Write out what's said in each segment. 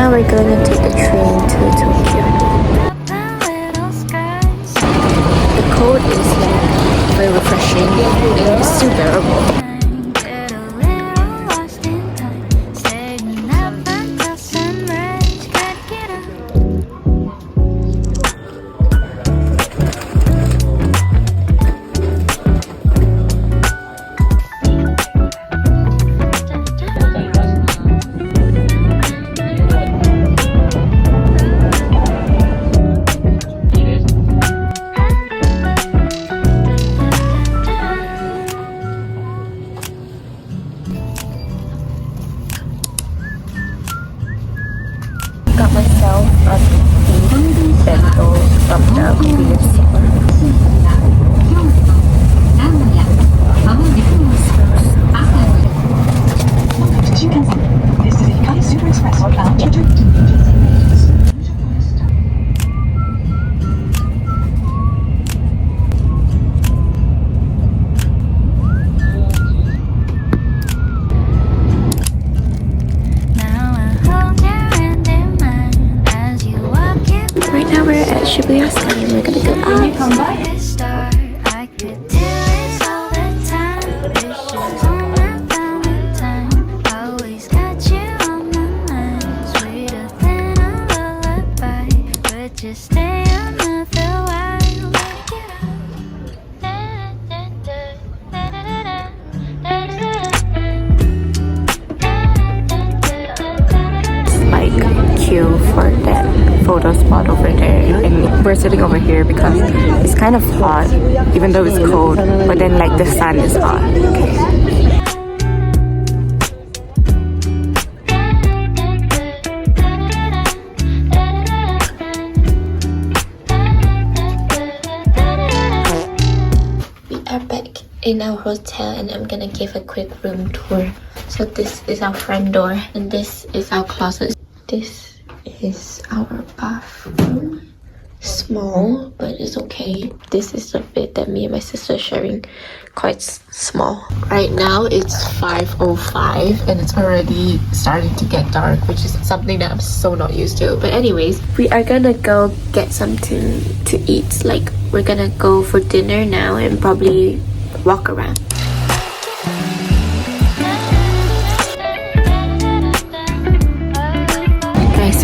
now we're going to take the train to Tokyo. The cold is like very refreshing and it's still bearable. Got myself a beef bento from the convenience store. This is a Super Express bound to Right now we're at Shibuya Sky and we're gonna go out. Queue for that photo spot over there, and we're sitting over here because it's kind of hot even though it's cold, but then like the sun is hot. We are back in our hotel and I'm gonna give a quick room tour. So this is our front door and this is our closet. This is our bathroom. Small, but it's okay. This is the bed that me and my sister are sharing, quite small. Right now it's 5:05 and it's already starting to get dark, which is something that I'm so not used to. But anyways, we are gonna go get something to eat. Like we're gonna go for dinner now and probably walk around.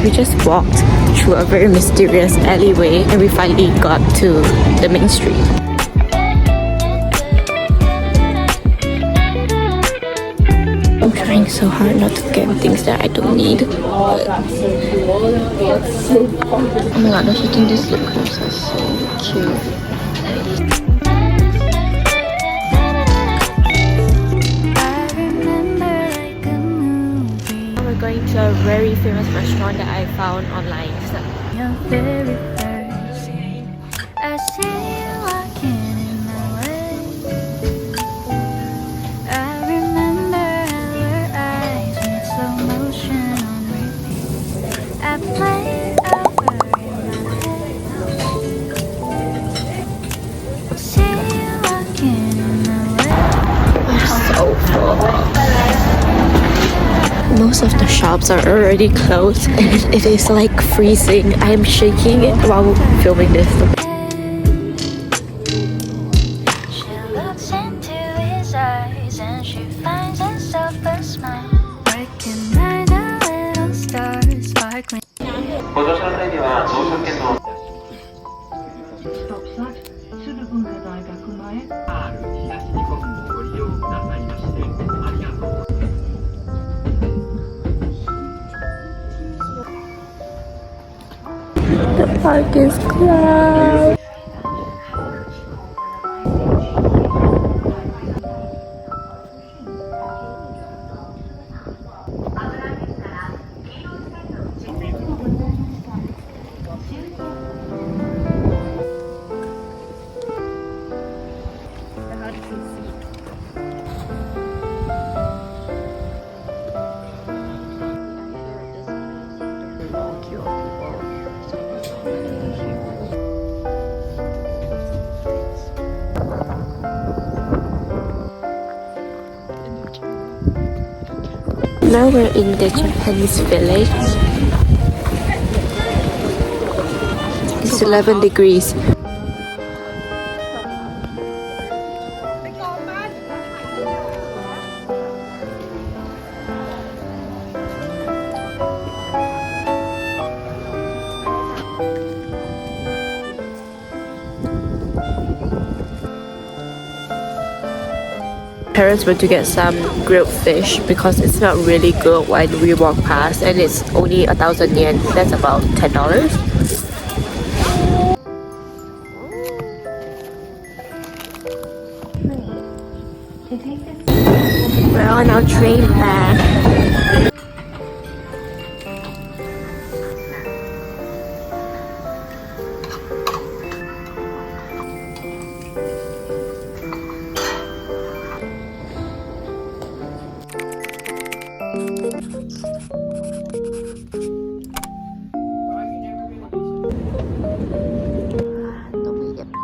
We just walked through a very mysterious alleyway and we finally got to the main street. I'm trying so hard not to get things that I don't need. But... oh my god, don't you think these lip gloss are so cute? Going to a very famous restaurant that I found online. So. Very first, I see you walking in my way. I remember our eyes made slow motion on repeat. I played over in my head. See you walking in my way. I'm so full. Most of the shops are already closed and it is like freezing. I'm shaking while filming this. She looks into his eyes and she finds herself a smile. Recognize a little star sparkling. The park is closed. Now we're in the Japanese village. It's 11 degrees. Parents went to get some grilled fish because it smelled really good when we walked past, and it's only 1,000 yen. That's about $10. We're on our train back. 너무 예쁘다.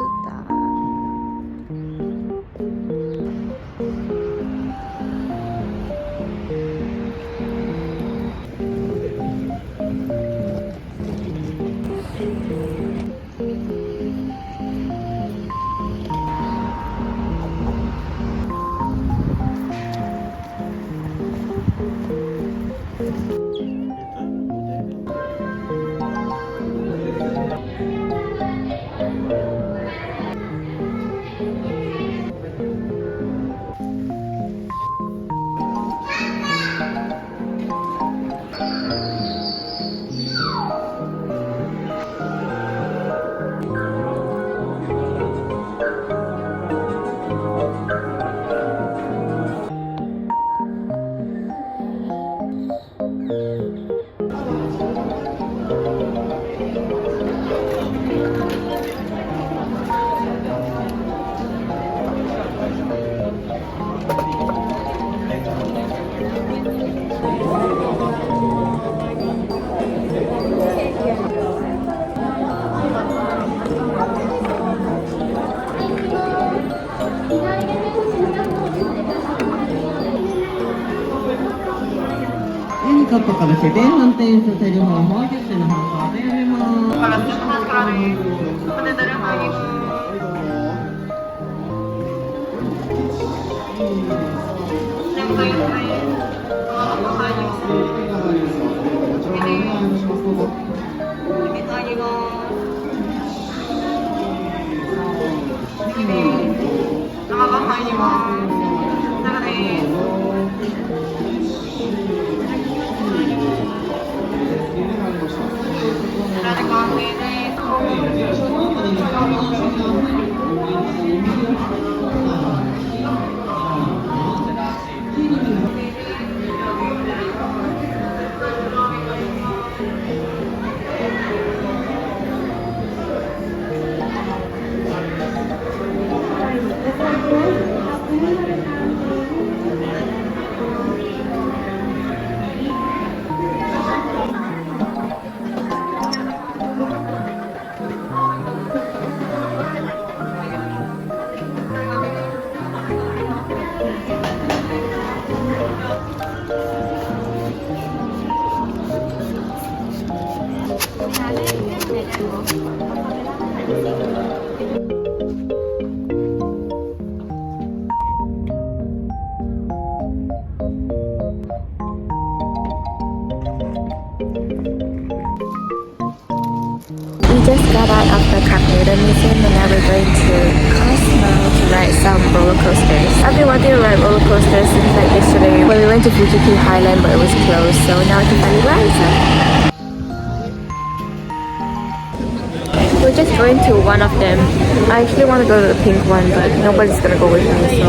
We just got out of the Calcutta Museum and now we're going to Cosmo to ride some roller coasters. I've been wanting to ride roller coasters since like yesterday when we went to Fuji Highland, but it was closed, so now I can finally ride some. We're just going to one of them. I actually want to go to the pink one, but nobody's gonna go with me, so.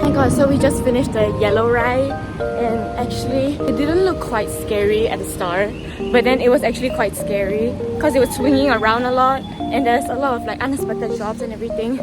Oh my god, so we just finished the yellow ride, and actually it didn't look quite scary at the start, but then it was actually quite scary because it was swinging around a lot and there's a lot of like unexpected drops and everything.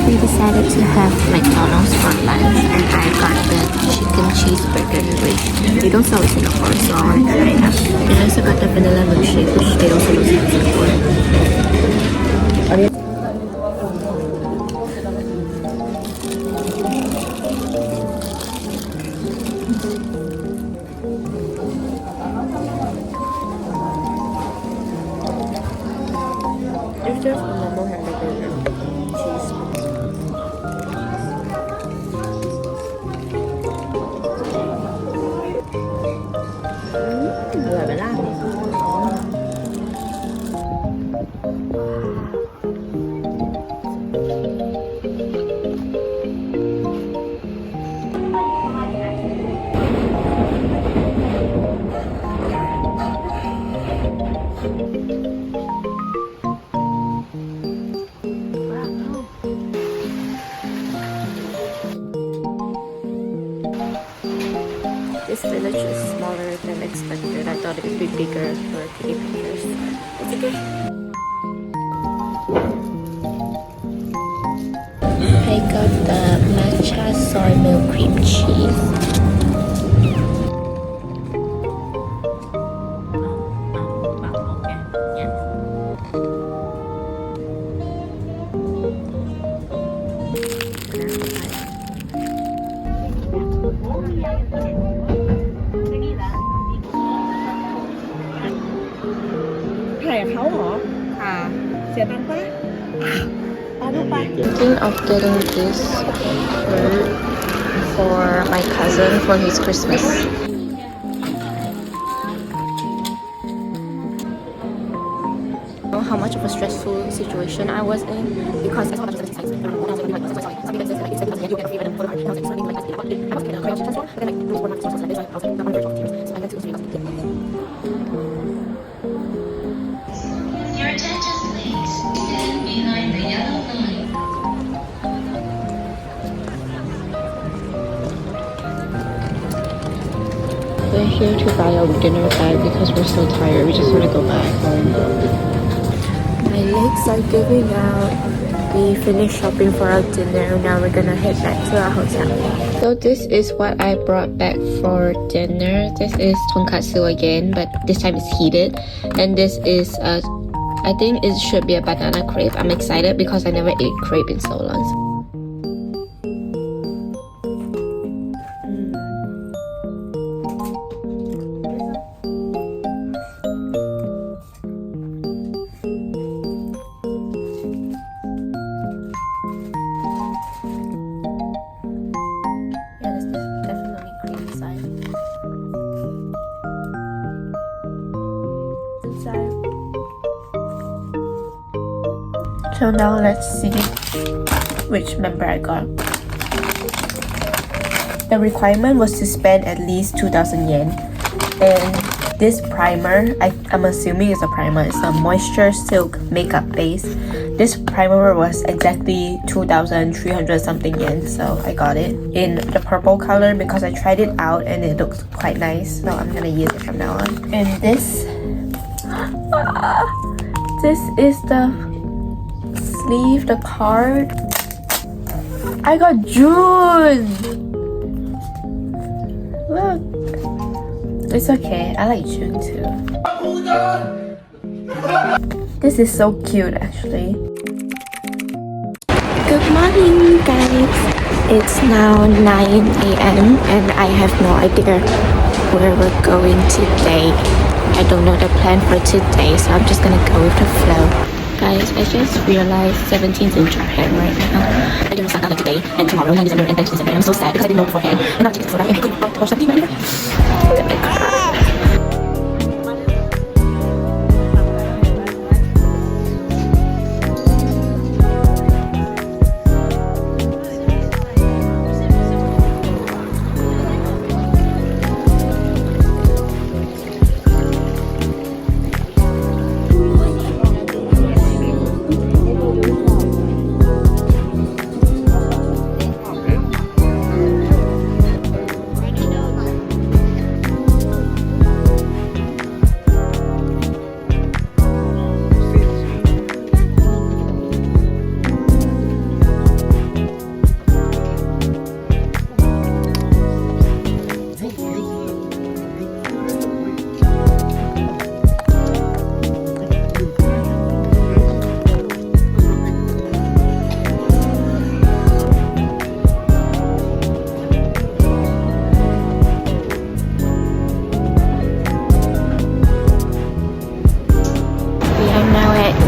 We decided to have McDonald's for lunch and I got the chicken cheeseburger which they don't sell in Singapore, so I want to try it out. And I also got the vanilla milkshake which they also don't sell in Singapore. It's just a normal hamburger and cheese. This village is smaller than expected. I thought it would be bigger for taking pictures. It's okay. I got the matcha soy milk cream cheese. Thinking of getting this shirt for my cousin for his Christmas. Know how much of a stressful situation I was in because I saw that Your attention please. Stand behind the yellow line. We're here to buy our dinner bag because we're so tired. We just want to go back home. My legs are giving out. We finished shopping for our dinner. Now we're gonna head back to our hotel. So this is what I brought back for dinner. This is tonkatsu again, but this time it's heated. And this is I think it should be a banana crepe. I'm excited because I never ate crepe in so long. Yeah, this is definitely cream inside. So now let's see which member I got. The requirement was to spend at least 2,000 yen. And this primer, I'm assuming it's a primer, it's a moisture silk makeup base. This primer was exactly 2,300 something yen, so I got it in the purple color because I tried it out and it looks quite nice. So I'm gonna use it from now on. And this is the sleeve, the card. I got June! Look. It's okay, I like June too. This is so cute actually. Good morning guys! It's now 9 a.m. and I have no idea where we're going today. I don't know the plan for today, so I'm just gonna go with the flow. Guys, I just realized 17th in Japan right now. I don't know like today and tomorrow, 9 December and 10th December. I'm so sad because I didn't know beforehand. And now tickets for that and I couldn't watch something right now. I'm gonna cry.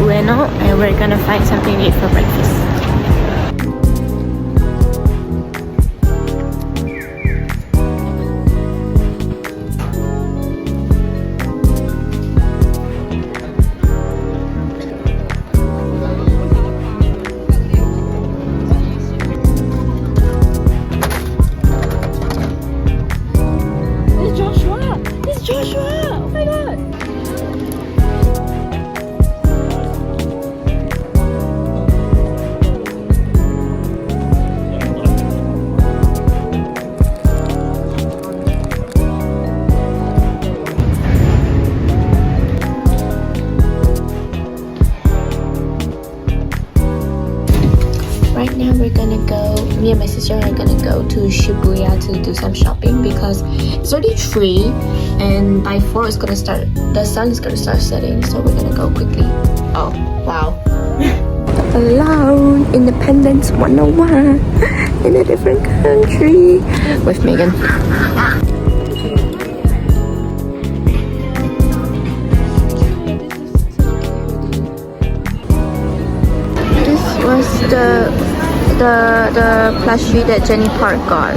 Ueno and we're gonna find something to eat for breakfast. Right now we're gonna go, me and my sister are gonna go to Shibuya to do some shopping because it's already 3 and by 4 it's gonna start, the sun is gonna start setting, so we're gonna go quickly. Oh, wow. Alone, Independence 101 in a different country with Megan. This was the plushie that Jenny Park got.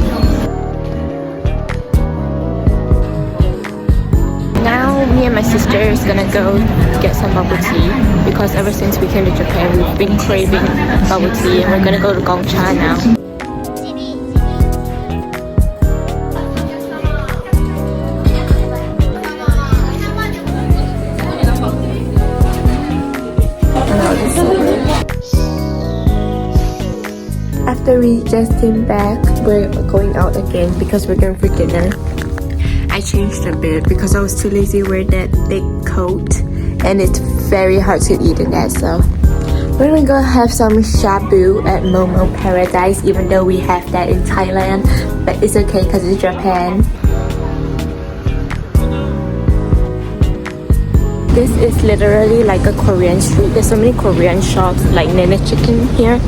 Now me and my sister is gonna go get some bubble tea because ever since we came to Japan we've been craving bubble tea and we're gonna go to Gongcha now. After we just came back, we're going out again because we're going for dinner. I changed a bit because I was too lazy to wear that thick coat and it's very hard to eat in that, so we're gonna go have some shabu at Momo Paradise even though we have that in Thailand, but it's okay because it's Japan. This is literally like a Korean street. There's so many Korean shops like Nene Chicken here.